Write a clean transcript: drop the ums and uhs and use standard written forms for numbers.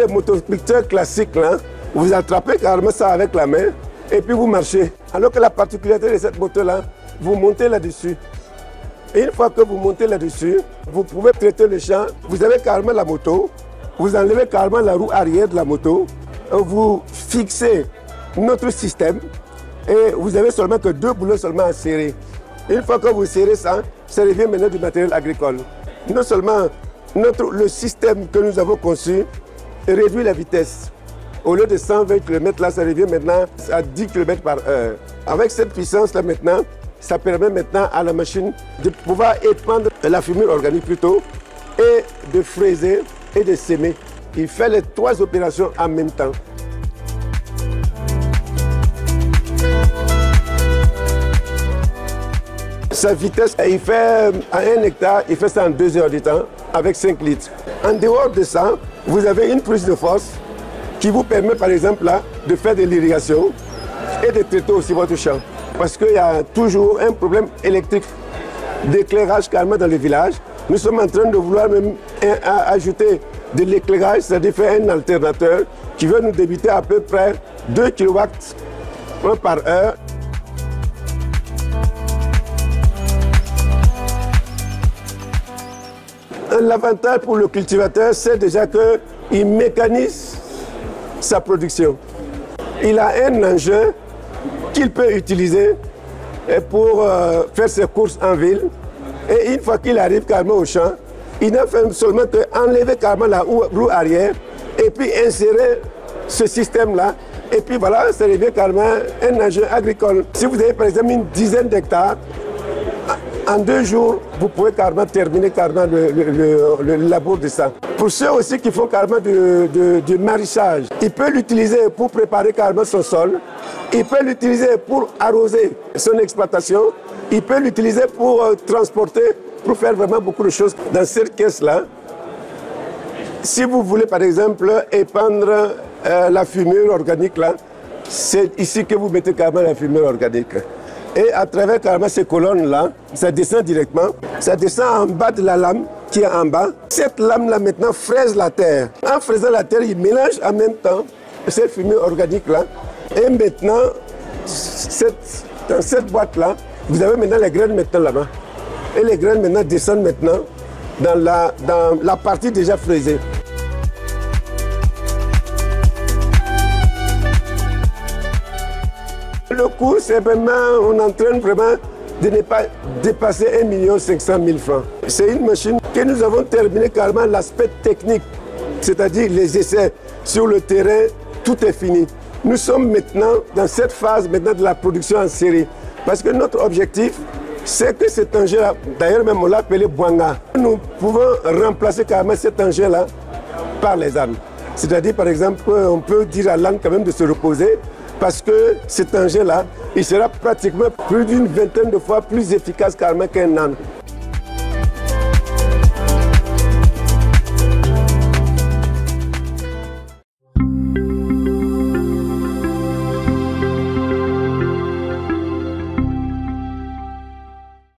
les motoculteurs classiques, là, vous attrapez carrément ça avec la main et puis vous marchez. Alors que la particularité de cette moto-là, vous montez là-dessus. Et une fois que vous montez là-dessus, vous pouvez traiter le champ. Vous avez carrément la moto, vous enlevez carrément la roue arrière de la moto, vous fixez notre système et vous avez seulement que 2 boulons seulement à serrer. Une fois que vous serrez ça, ça revient maintenant du matériel agricole. Non seulement le système que nous avons conçu réduit la vitesse. Au lieu de 120 km, là, ça revient maintenant à 10 km par heure. Avec cette puissance-là maintenant, ça permet maintenant à la machine de pouvoir épandre la fumure organique plutôt et de fraiser et de s'aimer. Il fait les 3 opérations en même temps. Sa vitesse, il fait à 1 hectare, il fait ça en 2 heures de temps avec 5 litres. En dehors de ça, vous avez une prise de force qui vous permet par exemple là, de faire de l'irrigation et de traiter aussi votre champ. Parce qu'il y a toujours un problème électrique d'éclairage carrément dans les villages. Nous sommes en train de vouloir même ajouter de l'éclairage, c'est-à-dire faire un alternateur qui va nous débiter à peu près 2 kW par heure. L'avantage pour le cultivateur, c'est déjà qu'il mécanise sa production. Il a un engin qu'il peut utiliser pour faire ses courses en ville. Et une fois qu'il arrive carrément au champ, il n'a fait seulement qu'enlever carrément la roue arrière et puis insérer ce système-là. Et puis voilà, ça devient carrément un engin agricole. Si vous avez par exemple une dizaine d'hectares, en 2 jours, vous pouvez carrément terminer carrément le labour de ça. Pour ceux aussi qui font carrément du maraîchage, il peut l'utiliser pour préparer carrément son sol, il peut l'utiliser pour arroser son exploitation, il peut l'utiliser pour transporter, pour faire vraiment beaucoup de choses dans cette caisse-là. Si vous voulez par exemple épandre la fumure organique, là, c'est ici que vous mettez carrément la fumure organique. Et à travers carrément ces colonnes-là, ça descend directement. Ça descend en bas de la lame qui est en bas. Cette lame-là maintenant fraise la terre. En fraisant la terre, il mélange en même temps cette fumée organique-là. Et maintenant, dans cette boîte-là, vous avez maintenant les graines maintenant là-bas. Et les graines maintenant descendent maintenant dans la partie déjà fraisée. Le coût, c'est vraiment, on entraîne vraiment de ne pas dépasser 1 500 000 francs. C'est une machine que nous avons terminé carrément l'aspect technique, c'est-à-dire les essais sur le terrain, tout est fini. Nous sommes maintenant dans cette phase maintenant de la production en série. Parce que notre objectif, c'est que cet engin-là, d'ailleurs même on l'a appelé Bwanga, nous pouvons remplacer carrément cet engin-là par les ânes. C'est-à-dire par exemple, on peut dire à l'âne quand même de se reposer, parce que cet engin-là, il sera pratiquement plus d'une vingtaine de fois plus efficace carrément qu'un âne.